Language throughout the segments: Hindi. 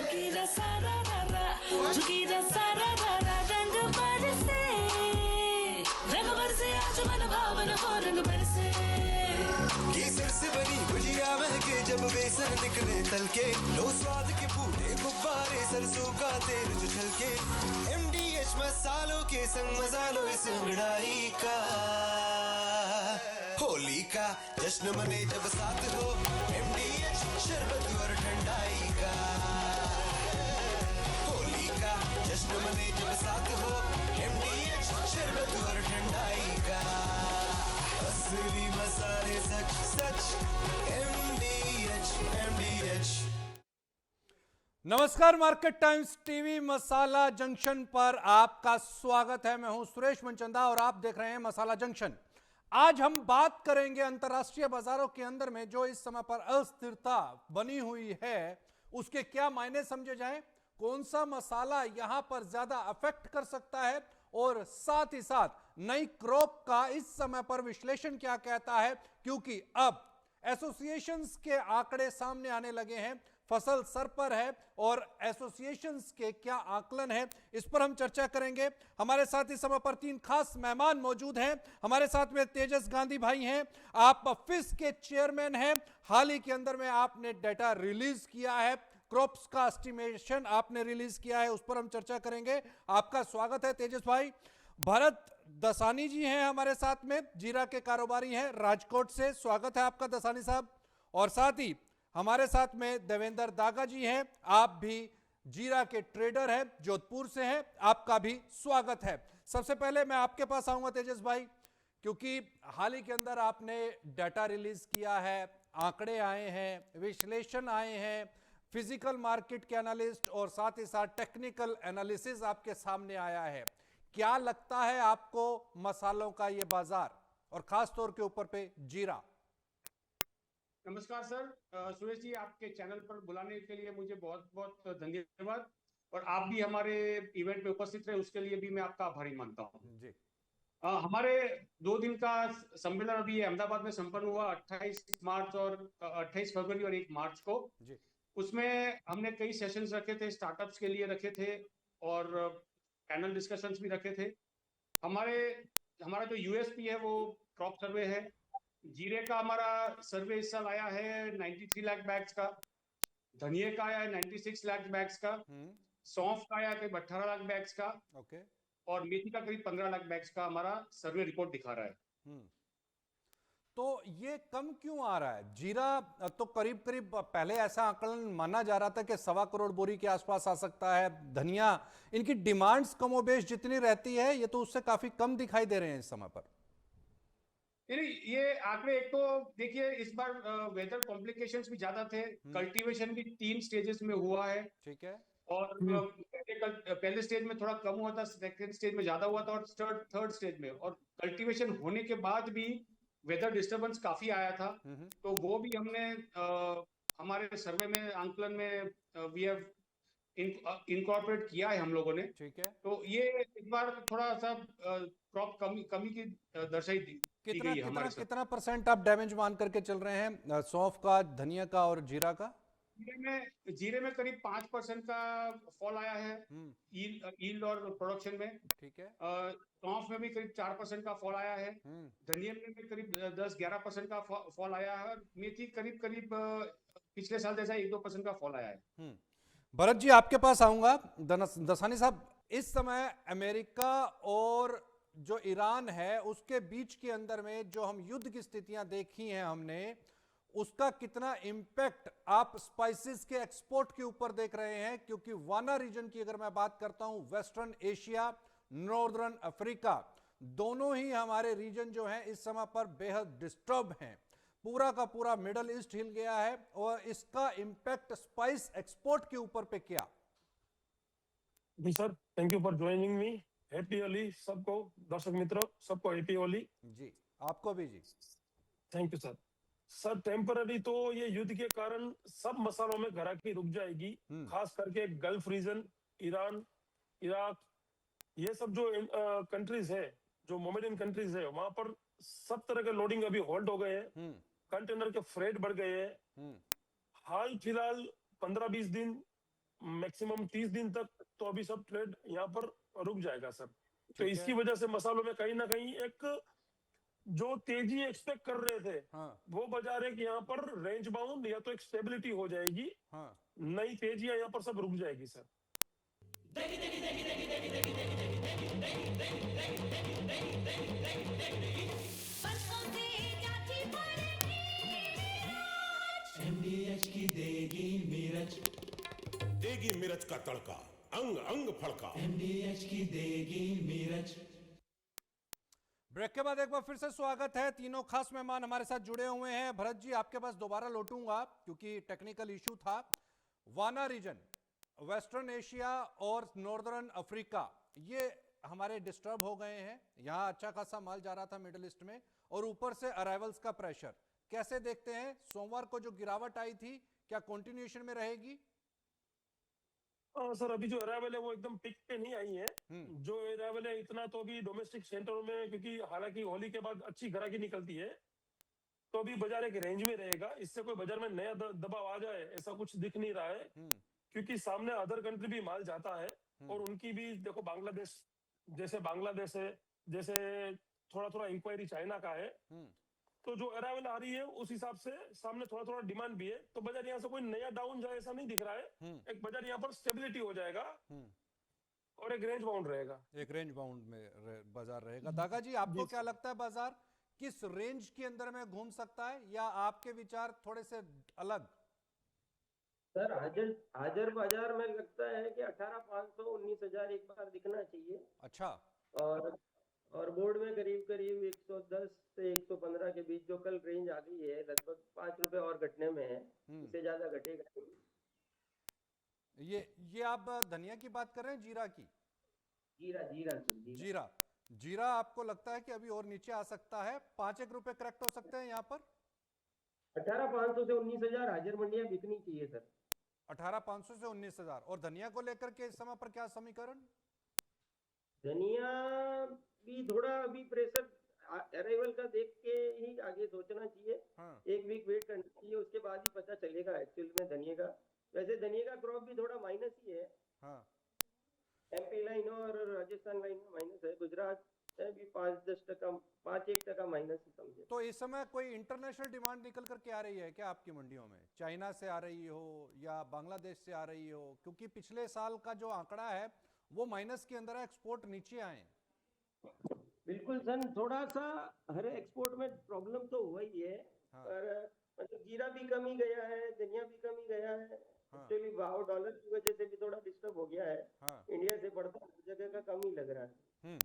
झुकीरा सारा रारा, झुकीरा सारा रारा, रंग बरसे, रंग बरसे आज मन भावन हो रंग बरसे। केसर से बनी गुजिया महके जब बेसन निकले तलके, लो स्वाद के फूटे गुब्बारे सरसों का तेल जो छलके, MDH मसालों के संग मजा लो इस अंगड़ाई का। होली का जश्न मने जब साथ हो, MDH शरबत और ठंडाई का। होली का जश्न मने जब साथ हो, MDH शरबत और ठंडाई का। असली मसाले सच सच MDH MDH। नमस्कार, मार्केट टाइम्स टीवी मसाला जंक्शन पर आपका स्वागत है। मैं हूं सुरेश मनचंदा और आप देख रहे हैं मसाला जंक्शन। आज हम बात करेंगे अंतर्राष्ट्रीय बाजारों के अंदर में जो इस समय पर अस्थिरता बनी हुई है उसके क्या मायने समझे जाएं, कौन सा मसाला यहां पर ज्यादा अफेक्ट कर सकता है और साथ ही साथ नई क्रॉप का इस समय पर विश्लेषण क्या कहता है, क्योंकि अब एसोसिएशंस के आंकड़े सामने आने लगे हैं। फसल सर पर है और एसोसिएशंस के क्या आकलन है, इस पर हम चर्चा करेंगे। हमारे साथ इस समय पर तीन खास मेहमान मौजूद हैं। हमारे साथ में तेजस गांधी भाई हैं, आप फिस के चेयरमैन हैं। हाल ही के अंदर में आपने डेटा रिलीज किया है, क्रॉप्स का एस्टिमेशन आपने रिलीज किया है, उस पर हम चर्चा करेंगे। आपका स्वागत है तेजस भाई। भरत दसानी जी हैं हमारे साथ में, जीरा के कारोबारी हैं राजकोट से, स्वागत है आपका दसानी साहब। और साथ ही हमारे साथ में देवेंद्र दागा जी हैं, आप भी जीरा के ट्रेडर हैं, जोधपुर से हैं, आपका भी स्वागत है। सबसे पहले मैं आपके पास आऊंगा तेजस भाई, क्योंकि हाल ही के अंदर आपने डाटा रिलीज किया है, आंकड़े आए हैं, विश्लेषण आए हैं, फिजिकल मार्केट के एनालिस्ट और साथ ही साथ टेक्निकल एनालिसिस आपके सामने आया है। क्या लगता है आपको मसालों का ये बाजार और खास तौर के ऊपर पे जीरा? नमस्कार सर, सुरेश जी, आपके चैनल पर बुलाने के लिए मुझे बहुत बहुत धन्यवाद और आप भी हमारे इवेंट में उपस्थित रहे उसके लिए भी मैं आपका आभारी मानता हूँ जी। हमारे 2 दिन का सम्मेलन अभी अहमदाबाद में संपन्न हुआ 28 मार्च और 28 फरवरी और 1 मार्च को जी। उसमें हमने कई सेशंस रखे थे, स्टार्टअप्स के लिए रखे थे और पैनल डिस्कशंस भी रखे थे। हमारा जो यूएसपी है वो क्रॉप सर्वे है। जीरे का हमारा सर्वे इस साल आया है 93 लाख बैग्स का, धनिये का आया है 96 लाख बैग्स का, सौंफ का आया है करीब 18 लाख बैग्स का, ओके। और मेथी का करीब 15 लाख बैग्स का हमारा सर्वे रिपोर्ट दिखा रहा है। तो ये कम क्यों आ रहा है? जीरा तो करीब करीब पहले ऐसा आकलन माना जा रहा था कि 1.25 करोड़ बोरी के आसपास आ सकता है। धनिया, इनकी डिमांड्स कमोबेश जितनी रहती है ये तो उससे काफी कम दिखाई दे रहे हैं इस समय पर। ये आंकड़े, एक तो देखिए इस बार वेदर कॉम्प्लिकेशंस भी ज्यादा थे, कल्टीवेशन भी 3 स्टेजेस में हुआ है। ठीक है। और पहले स्टेज में थोड़ा कम हुआ था, सेकंड स्टेज में ज्यादा हुआ था और थर्ड स्टेज में, और कल्टीवेशन होने के बाद भी वेदर डिस्टर्बेंस काफी आया था। तो वो भी हमने हमारे सर्वे में आंकलन में वी हैव इनकॉर्पोरेट किया है हम लोगों ने। ठीक है। तो ये इस बार थोड़ा सा क्रॉप कमी की दर्शाई दी गई है हमारे साथ। कितना परसेंट आप डैमेज मान करके चल रहे हैं सौंफ का, धनिया का और जीरा का? जीरे में करीब 5% का फॉल आया है यील्ड और प्रोडक्शन में। ठीक है। सौंफ में भी करीब 4% का फॉल आया है। धनिया में भी करीब 10-11% का फॉल आया है। मेथी करीब करीब पिछले साल जैसा 1-2% का फॉल आया है। भरत जी, आपके पास आऊंगा। दसानी साहब, इस समय अमेरिका और जो ईरान है उसके बीच के अंदर में जो हम युद्ध की स्थितियां देखी हैं हमने, उसका कितना इंपैक्ट आप स्पाइसेस के एक्सपोर्ट के ऊपर देख रहे हैं? क्योंकि वाना रीजन की अगर मैं बात करता हूं, वेस्टर्न एशिया, नॉर्दर्न अफ्रीका, दोनों ही हमारे रीजन जो हैं इस समय पर बेहद डिस्टर्ब हैं। पूरा का पूरा मिडल ईस्ट हिल गया है और इसका इंपैक्ट स्पाइस एक्सपोर्ट के ऊपर पे क्या? जी sir, thank you for joining me. Happy Holi सबको, दर्शक मित्रों सबको हैप्पी होली। जी, आपको भी जी। Thank you sir. Sir, temporary तो ये युद्ध के कारण सब मसालों में ग्राहकी रुक जाएगी, खास करके गल्फ रीजन, ईरान, इराक, ये सब जो कंट्रीज है, जो मोमेडियन कंट्रीज है, वहां पर सब तरह के लोडिंग अभी होल्ड हो गए हैं। कंटेनर के फ्रेट बढ़ गए हैं। हाल फिलहाल 15-20 दिन मैक्सिमम 30 दिन तक तो अभी सब ट्रेड यहाँ पर रुक जाएगा सर। तो ठीक है। इसकी वजह से मसालों में कहीं ना कहीं एक जो तेजी एक्सपेक्ट कर रहे थे, हाँ वो बाजार है कि यहाँ पर रेंज बाउंड या तो एक स्टेबिलिटी हो जाएगी, हाँ नई तेजियां यहाँ पर सब रुक जाएगी सर। बरसों से क्या थी पड़ती MDH की देगी मिर्च, देगी मिर्च का तड़का, अंग अंग फड़का। MDH की देगी मिर्च। ब्रेक के बाद एक बार फिर से स्वागत है। तीनों खास मेहमान हमारे साथ जुड़े हुए हैं। भरत जी, आपके पास दोबारा लौटूंगा क्योंकि टेक्निकल इशू था। वाना रीजन, वेस्टर्न एशिया और नॉर्दर्न अफ्रीका, ये हमारे डिस्टर्ब हो गए हैं। यहाँ अच्छा खासा माल जा रहा था मिडिल ईस्ट में, और ऊपर से अराइवल्स का प्रेशर कैसे देखते हैं? सोमवार को जो गिरावट आई थी, क्या कंटिन्यूएशन में रहेगी? सर अभी जो अराइवल है वो एकदम पिक पे नहीं आई है। जो अराइवल है इतना तो अभी डोमेस्टिक सेंटरों में, क्योंकि हालांकि होली के बाद अच्छी ग्राहकी निकलती है, तो अभी बाजार एक रेंज में रहेगा। इससे कोई बाजार में नया दबाव आ जाए ऐसा कुछ दिख नहीं रहा है, क्योंकि सामने अदर कंट्री भी माल जाता है और उनकी भी देखो, बांग्लादेश है, जैसे थोड़ा थोड़ा इंक्वायरी चाइना का है, तो जो अराइवल आ रही है उस हिसाब से सामने थोड़ा थोड़ा डिमांड भी है। तो बाजार यहाँ से कोई नया डाउन जाए ऐसा नहीं दिख रहा है। एक बाजार यहाँ पर स्टेबिलिटी हो जाएगा और एक रेंज बाउंड रहेगा। एक रेंज बाउंड में बाजार रहेगा। दागा जी, आपको क्या लगता है बाजार किस रेंज के अंदर में घूम सकता है, या आपके विचार थोड़े से अलग? सर हाजिर बाजार में लगता है कि 18,500 19,000 एक बार दिखना चाहिए। अच्छा। और बोर्ड में करीब करीब 110 से 115 के बीच जो कल रेंज आ गई है, लगभग 5 रुपए और घटने में है, इससे ज्यादा घटेगा नहीं। ये आप धनिया की बात कर रहे हैं, जीरा की? जीरा जीरा आपको लगता है कि अभी और नीचे आ सकता है? 5-1 रुपए करेक्ट हो सकते हैं यहाँ पर? 18,500 से 19,000 हाजिर मंडियां बिकनी चाहिए सर। 18,500 से 19,000। और धनिया को लेकर के इस समय पर क्या समीकरण? धनिया भी थोड़ा अभी प्रेशर अराइवल का देख के ही आगे सोचना चाहिए। एक वीक वेट करना चाहिए, उसके बाद ही पता चलेगा एक्चुअल में धनिया का। वैसे धनिया का क्रॉप भी थोड़ा माइनस ही है। एमपी लाइन और राजस्थान लाइन में माइनस है, गुजरात में भी 5-1% माइनस ही समझे। तो इस समय कोई इंटरनेशनल डिमांड निकल करके आ रही है क्या आपकी मंडियों में? चाइना से आ रही हो या बांग्लादेश से आ रही हो? क्योंकि पिछले साल का जो आंकड़ा है वो माइनस के अंदर है, एक्सपोर्ट नीचे आए। बिल्कुल सर, थोड़ा सा हर एक्सपोर्ट में प्रॉब्लम तो हुआ ही है। पर मतलब जीरा भी कम ही गया है, धनिया भी कम ही गया है। एक्चुअली भाव डॉलर की वजह से भी थोड़ा डिस्टर्ब हो गया है। इंडिया से बढ़ता जगह का कम ही लग रहा है।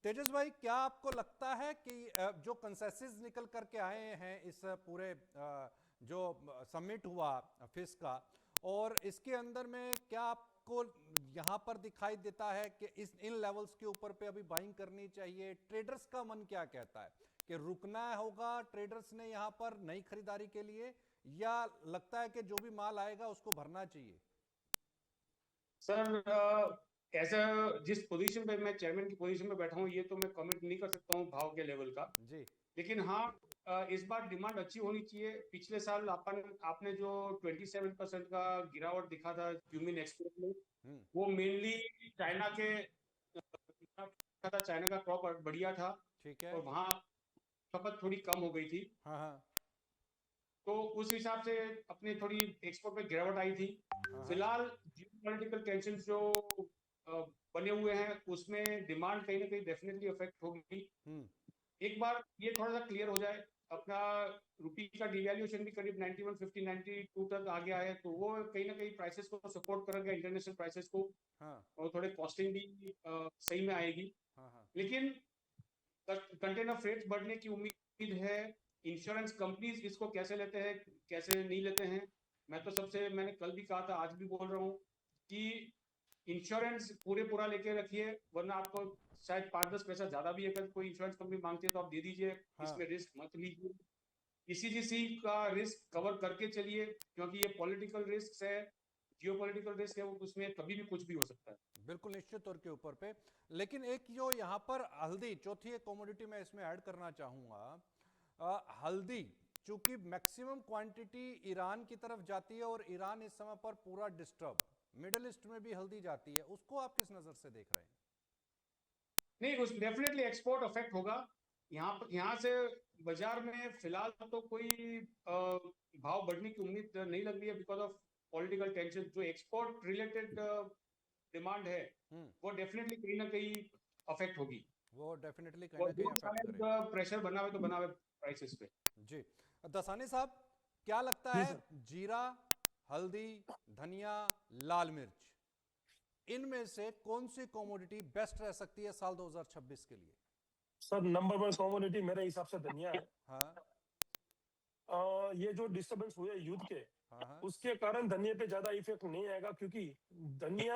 तेजस भाई, क्या आपको लगता है कि जो कंसेंसस निकल करके आए हैं इस पूरे जो समिट हुआ फिस का, और इसके अंदर में क्या आपको यहाँ पर दिखाई देता है कि इन लेवल्स के ऊपर पे अभी बाइंग करनी चाहिए? ट्रेडर्स का मन क्या कहता है कि रुकना होगा ट्रेडर्स ने यहाँ पर नई खरीदारी के लिए, या लगता है कि जो भी माल आएगा उसको भरना चाहिए? सर ऐसा जिस पोजीशन पे मैं चेयरमैन की पोजीशन में बैठा हूँ, ये तो मैं कमेंट नहीं कर सकता हूँ भाव के लेवल का जी। लेकिन हाँ, इस बार डिमांड अच्छी होनी चाहिए। पिछले साल आपने जो 27% का गिरावट दिखा था क्यूमिन एक्सपोर्ट में, वो मेनली चाइना का क्रॉप बढ़िया था, ठीक है, और वहाँ खपत थोड़ी कम हो गई थी। तो उस हिसाब से अपने थोड़ी एक्सपोर्ट में गिरावट आई थी। फिलहाल जियोपॉलिटिकल टेंशन जो बने हुए हैं उसमें डिमांड कहीं ना कहीं डेफिनेटली अफेक्ट होगी। एक बार ये थोड़ा सा क्लियर हो जाए, अपना रुपी का डिवैल्यूएशन भी करीब 9150 92 तक आ गया है, तो वो कहीं ना कहीं प्राइसेस को सपोर्ट करेगा, इंटरनेशनल प्राइसेस को, और थोड़े कॉस्टिंग भी सही में आएगी। लेकिन कंटेनर फ्रेट बढ़ने की उम्मीद है। इंश्योरेंस कंपनीज इसको कैसे लेते हैं कैसे नहीं लेते हैं, मैंने कल भी कहा था, आज भी बोल रहा हूँ कि इंश्योरेंस पूरा लेके रखिए, वरना आपको शायद 5-10 पैसा ज्यादा भी अगर कोई इंश्योरेंस कंपनी मांगती है तो आप दे दीजिए। इसमें रिस्क मत लीजिए, किसी का रिस्क कवर करके चलिए, क्योंकि ये पॉलिटिकल रिस्क है, जियोपॉलिटिकल रिस्क है, उसमें कभी भी कुछ भी हो सकता है। बिल्कुल निश्चित तौर के ऊपर पे। लेकिन एक जो यहाँ पर हल्दी, चौथी एक कमोडिटी मैं इसमें ऐड करना चाहूंगा। हल्दी चूंकि मैक्सिमम क्वांटिटी ईरान की तरफ जाती है और ईरान इस समय पर पूरा डिस्टर्ब, मिडिल ईस्ट में भी हल्दी जाती है, उसको आप किस नजर से देख रहे हैं? नहीं, उस डेफिनेटली एक्सपोर्ट अफेक्ट होगा। यहाँ से बाजार में फिलहाल तो कोई भाव बढ़ने की उम्मीद नहीं लग रही है बिकॉज ऑफ पॉलिटिकल टेंशन। जो एक्सपोर्ट रिलेटेड डिमांड है वो डेफिनेटली कहीं ना कहीं अफेक्ट होगी। वो डेफिनेटली कहीं ना कहीं अफेक्ट करेगी। प्रेशर बनावे तो बनावे प्राइसेस पे। जी, दसानी साहब, क्या लगता जी है सर। जीरा, हल्दी, धनिया, लाल मिर्च, इनमें से कौन सी कमोडिटी बेस्ट रह सकती है साल 2026 के लिए? सर नंबर 1 कमोडिटी मेरे हिसाब से धनिया है। हाँ ये जो डिस्टरबेंस हुए युद्ध के, हाँ हाँ। उसके कारण धनिया पे ज्यादा इफेक्ट नहीं आएगा, क्योंकि धनिया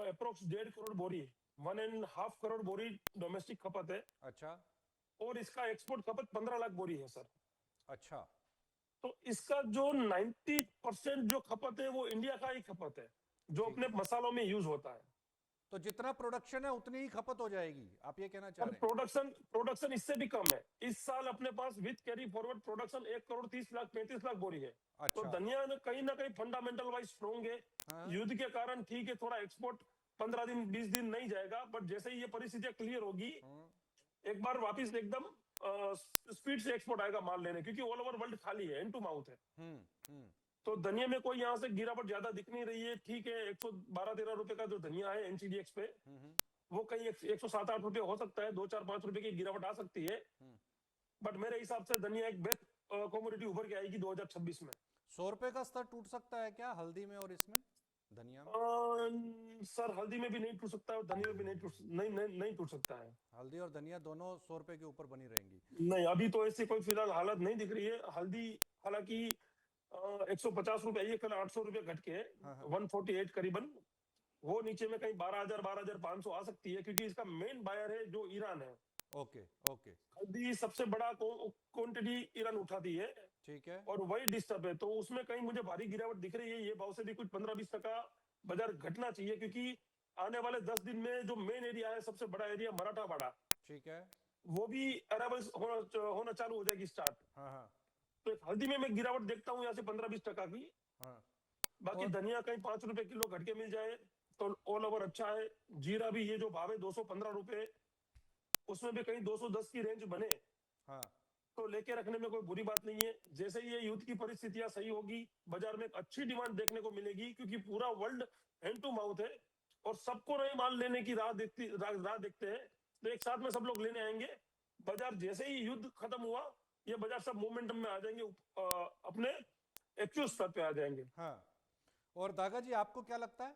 अप्रोक्स 1.5 करोड़ बोरी, 1.5 करोड़ बोरी डोमेस्टिक खपत है। अच्छा और इसका एक्सपोर्ट खपत 15 लाख बोरी है सर। अच्छा। तो इसका जो 90% जो खपत है वो इंडिया का ही खपत है, जो ठीक अपने मसालों में यूज होता है। तो जितना प्रोडक्शन है उतनी ही खपत हो जाएगी, आप ये कहना चाह और रहे हैं? प्रोडक्शन इससे भी कम है। इस साल अपने पास with carry forward production 1 crore 30 lakh 35 lakh बोरी है। तो अच्छा। धनिया ना कहीं फंडामेंटल वाइज स्ट्रॉन्ग है। हाँ। युद्ध के कारण ठीक है, थोड़ा एक्सपोर्ट 15 दिन 20 दिन नहीं जाएगा, बट जैसे ही ये परिस्थितियां क्लियर होगी, एक बार वापिस एकदम स्पीड से एक्सपोर्ट आएगा माल लेने, क्योंकि ऑल ओवर वर्ल्ड खाली है, एंड टू माउथ है। तो धनिया में कोई यहाँ से गिरावट ज्यादा दिख नहीं रही है। ठीक है, 112-13 रुपए का जो धनिया है एनसीडीएक्स पे, वो कहीं 107-8 रुपए हो सकता है, 2-4-5 रुपए की गिरावट आ सकती है। बट मेरे हिसाब से धनिया एक बेस्ट कमोडिटी उभर के आएगी 2026 में। 100 रुपए का स्तर टूट सकता है क्या हल्दी में और इसमें, धनिया में? सर हल्दी में भी नहीं टूट सकता है और धनिया में भी नहीं टूट सकता है। हल्दी और धनिया दोनों 100 रुपए के ऊपर बनी रहेंगी? नहीं, अभी तो ऐसी कोई फिलहाल हालत नहीं दिख रही है। हल्दी हालांकि 150 रुपए, ये कल 800 रुपए घट के 148 करीबन, वो नीचे में कहीं 12,000-12,500 आ सकती है, क्योंकि इसका मेन बायर है जो ईरान है। Okay okay. हल्दी सबसे बड़ा क्वांटिटी ईरान उठाती है। ठीक है। और वही डिस्टर्ब है, तो उसमें कहीं मुझे भारी गिरावट दिख रही है। ये भाव से भी कुछ 15-20% बाजार घटना चाहिए, क्योंकि आने वाले 10 दिन में जो मेन एरिया है, सबसे बड़ा एरिया मराठावाड़ा, ठीक है, वो भी अराइवल्स होना चालू हो जाएगी स्टार्ट। हाँ हाँ तो हल्दी में मैं गिरावट देखता हूँ यहाँ से 15-20% की। हाँ। बाकी और धनिया कहीं 5 रुपए किलो घट के मिल जाए तो ऑल ओवर अच्छा है। जीरा भी ये जो भाव है 215 रुपए, उसमें भी कहीं 210 की रेंज बने हाँ तो लेके रखने में कोई बुरी बात नहीं है। जैसे ही ये युद्ध की परिस्थितियां सही होगी, बाजार में एक अच्छी डिमांड देखने को मिलेगी, क्योंकि पूरा वर्ल्ड हैंड टू माउथ है और सबको नए माल लेने की राह देखते हैं। तो एक साथ में सब लोग लेने आएंगे। बाजार जैसे ही युद्ध खत्म हुआ, ये बाजार सब मोमेंटम में आ जाएंगे, अपने एक्चुअल स्तर पे आ जाएंगे। हाँ। और दागा जी, आपको क्या लगता है?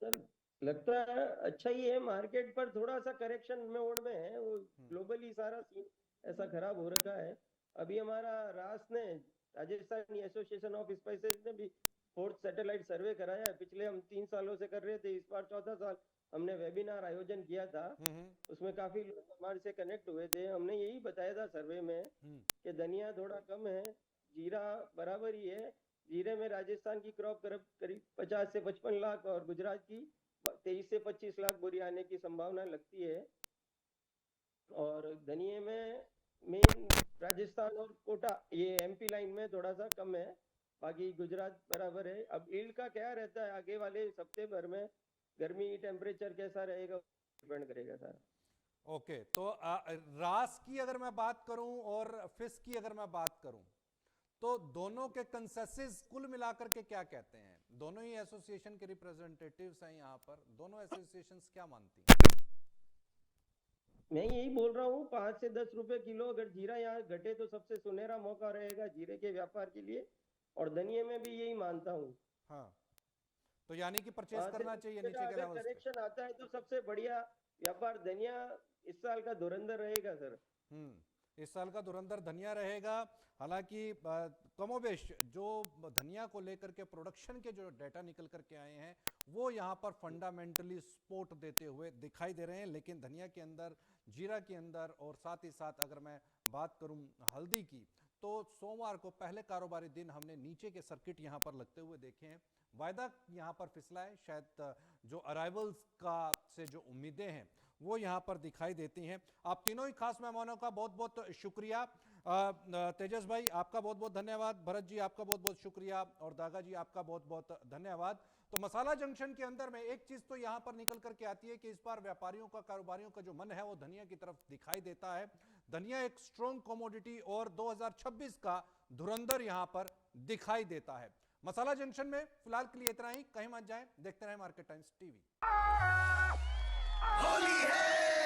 सर लगता है अच्छा ही है। मार्केट पर थोड़ा सा करेक्शन मोड में है, वो ग्लोबली सारा सीन ऐसा खराब हो रखा है। अभी हमारा रास ने, राजस्थान एसोसिएशन ऑफ स्पाइसेस ने भी 4th सैटेलाइट सर्वे कराया है। पिछले हम 3 सालों से कर रहे थे, इस बार 4था साल हमने वेबिनार आयोजन किया था। उसमें काफी लोग हमारे से कनेक्ट हुए थे। हमने यही बताया था सर्वे में कि धनिया थोड़ा कम है, जीरा बराबर ही है। जीरे में राजस्थान की क्रॉप करीब 50 से 55 लाख और गुजरात की 23 से 25 लाख बोरी आने की संभावना लगती है। और धनिये में मेन राजस्थान और कोटा, ये एमपी लाइन में थोड़ा सा कम है, बाकी गुजरात बराबर है। अब ईल्ड का क्या रहता है आगे वाले हफ्ते भर में, गर्मी टेम्परेचर कैसा रहेगा डिपेंड करेगा सर। ओके, तो रास की अगर मैं बात करूं और फिश की अगर मैं बात करूं, तो दोनों के कंसेंसस कुल मिलाकर के क्या कहते हैं? दोनों ही एसोसिएशन के रिप्रेजेंटेटिव्स हैं यहाँ पर, दोनों एसोसिएशंस क्या मानती हैं? मैं यही बोल रहा हूँ 5 से 10 रुपए किलो अगर जीरा यहाँ घटे तो सबसे सुनहरा मौका रहेगा जीरे के व्यापार के लिए। और धनिये में भी यही मानता हूँ। हाँ, तो यानी कि परचेस करना चाहिए नीचे के लेवल पे। करेक्शन आता है तो सबसे बढ़िया व्यापार धनिया इस साल का धुरंधर रहेगा सर। इस साल का धुरंधर धनिया रहेगा। हालांकि कमोबेश जो धनिया को लेकर के प्रोडक्शन के जो डेटा निकल करके आए हैं, वो यहाँ पर फंडामेंटली सपोर्ट देते हुए दिखाई दे रहे हैं। लेकिन धनिया के अंदर, जीरा के अंदर और साथ ही साथ अगर मैं बात करूं हल्दी की, तो सोमवार को पहले कारोबारी दिन हमने नीचे के सर्किट यहाँ पर लगते हुए देखे हैं। वायदा यहाँ पर फिसला है, शायद जो अराइवल्स का से जो उम्मीदें हैं वो यहाँ पर दिखाई देती हैं। आप तीनों ही खास मेहमानों का बहुत बहुत शुक्रिया। तेजस भाई आपका बहुत बहुत धन्यवाद, भरत जी आपका बहुत बहुत शुक्रिया और दागा जी आपका बहुत बहुत धन्यवाद। तो मसाला जंक्शन के अंदर में एक चीज तो यहां पर निकल करके आती है कि इस बार व्यापारियों का, कारोबारियों का जो मन है वो धनिया की तरफ दिखाई देता है। धनिया एक स्ट्रॉन्ग कमोडिटी और 2026 का धुरंधर यहां पर दिखाई देता है। मसाला जंक्शन में फिलहाल के लिए इतना ही, कहीं मत जाएं, देखते रहे मार्केट टाइम्स टीवी।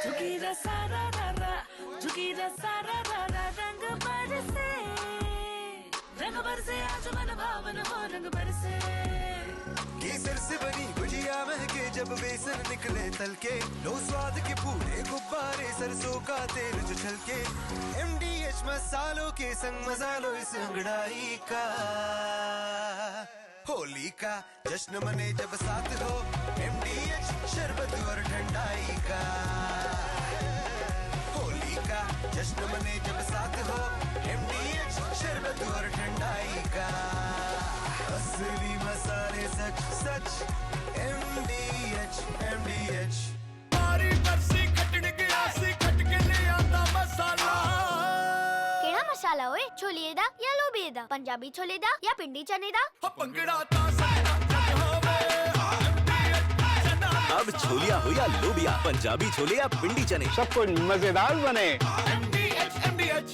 झुकी रा सारा रा झुकी रा सारा रा रंग बरसे, रंग बरसे आज मन भावन हो रंग बरसे। केसर से बनी गुजिया महके जब बेसन निकले तलके, लो स्वाद के पूरे गुब्बारे सरसों का तेल जो छलके। MDH मसालों के संग मजा लो इस अंगड़ाई का, होली का जश्न मने जब साथ हो, MDH शरबत और ठंडाई का। होली का जश्न मने जब साथ हो, MDH शरबत और ठंडाई का। असली मसाले सच सच MDH MDH। मारी बरसी खटड़ गया सी खट के ले आता मसाला। केड़ा मसाला ओए? छोलिए दा या लोबिए दा? पंजाबी छोले दा या पिंडी चने दा? पंगड़ा ता सकता होवे अब छोलिया हो या लोबिया, पंजाबी छोले या पिंडी चने, सब कुछ मजेदार बने। MDH